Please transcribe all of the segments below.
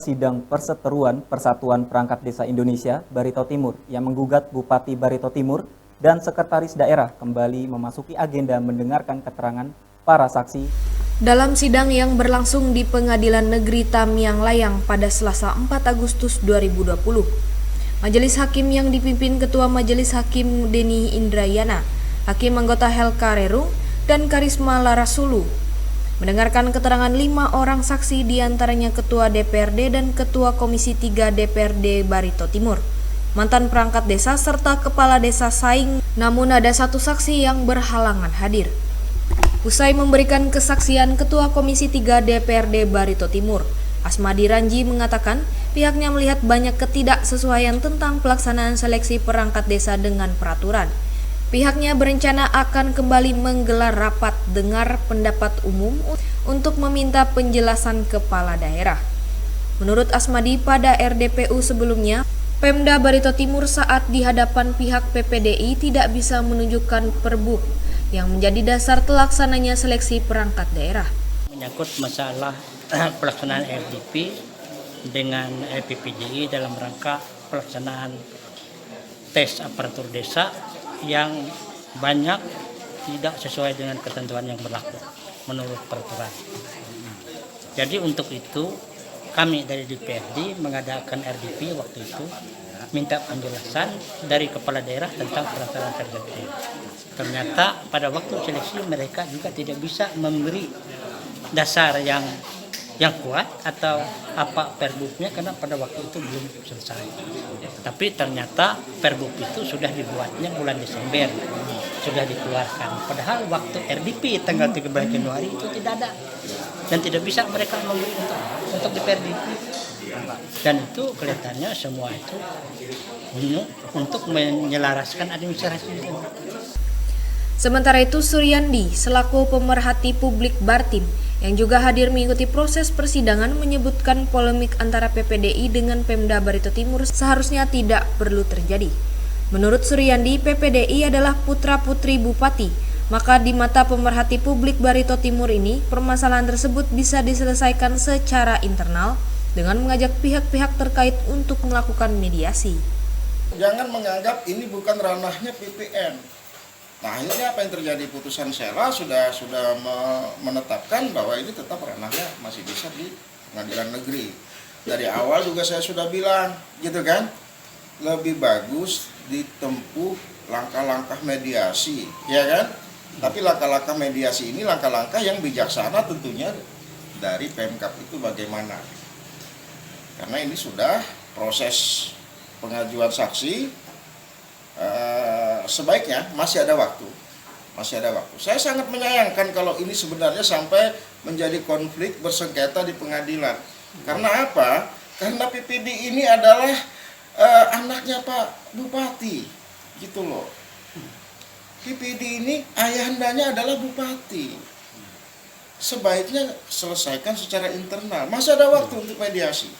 Sidang perseteruan Persatuan Perangkat Desa Indonesia Barito Timur yang menggugat Bupati Barito Timur dan Sekretaris Daerah kembali memasuki agenda mendengarkan keterangan para saksi. Dalam sidang yang berlangsung di Pengadilan Negeri Tamiang Layang pada Selasa 4 Agustus 2020, Majelis Hakim yang dipimpin Ketua Majelis Hakim Deni Indrayana, Hakim anggota Helka Rerung, dan Karisma Larasulu mendengarkan keterangan 5 orang saksi, diantaranya Ketua DPRD dan Ketua Komisi 3 DPRD Barito Timur, mantan perangkat desa serta Kepala Desa Saing, namun ada satu saksi yang berhalangan hadir. Usai memberikan kesaksian, Ketua Komisi 3 DPRD Barito Timur, Asmadi Ranji, mengatakan pihaknya melihat banyak ketidaksesuaian tentang pelaksanaan seleksi perangkat desa dengan peraturan. Pihaknya berencana akan kembali menggelar rapat dengar pendapat umum untuk meminta penjelasan kepala daerah. Menurut Asmadi, pada RDPU sebelumnya, Pemda Barito Timur saat di hadapan pihak PPDI tidak bisa menunjukkan perbuk yang menjadi dasar terlaksananya seleksi perangkat daerah. Menyangkut masalah pelaksanaan RDP dengan PPDI dalam rangka pelaksanaan tes aparatur desa yang banyak tidak sesuai dengan ketentuan yang berlaku menurut peraturan. Jadi untuk itu kami dari DPRD mengadakan RDP waktu itu, minta penjelasan dari kepala daerah tentang pelaksanaan RDP. Ternyata pada waktu seleksi mereka juga tidak bisa memberi dasar yang kuat atau apa perbuknya karena pada waktu itu belum selesai. Tapi ternyata perbuk itu sudah dibuatnya bulan Desember, sudah dikeluarkan. Padahal waktu RDP tanggal 13 Januari itu tidak ada dan tidak bisa mereka memberi untuk DPRD. Dan itu kelihatannya semua itu untuk menyelaraskan administrasi. Sementara itu, Suryandi selaku pemerhati publik Bartim yang juga hadir mengikuti proses persidangan menyebutkan polemik antara PPDI dengan Pemda Barito Timur seharusnya tidak perlu terjadi. Menurut Suryandi, PPDI adalah putra-putri bupati, maka di mata pemerhati publik Barito Timur ini, permasalahan tersebut bisa diselesaikan secara internal dengan mengajak pihak-pihak terkait untuk melakukan mediasi. Jangan menganggap ini bukan ranahnya PPN. Nah, akhirnya apa yang terjadi, putusan Sela sudah menetapkan bahwa ini tetap ranahnya masih bisa di pengadilan negeri. Dari awal juga saya sudah bilang, gitu kan, lebih bagus ditempuh langkah-langkah mediasi, ya kan? Tapi langkah-langkah mediasi ini langkah-langkah yang bijaksana tentunya dari Pemkab itu bagaimana? Karena ini sudah proses pengajuan saksi. Sebaiknya masih ada waktu. Saya sangat menyayangkan kalau ini sebenarnya sampai menjadi konflik bersengketa di pengadilan. Karena apa? Karena PPD ini adalah anaknya Pak Bupati, gitu loh. PPD ini ayahandanya adalah Bupati. Sebaiknya selesaikan secara internal. Masih ada waktu untuk mediasi.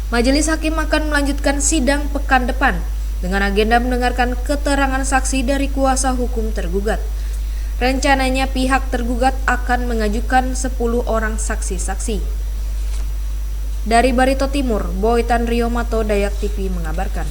Majelis Hakim akan melanjutkan sidang pekan depan dengan agenda mendengarkan keterangan saksi dari kuasa hukum tergugat. Rencananya pihak tergugat akan mengajukan 10 orang saksi-saksi. Dari Barito Timur, Boy Tanrio Mato, Dayak TV mengabarkan.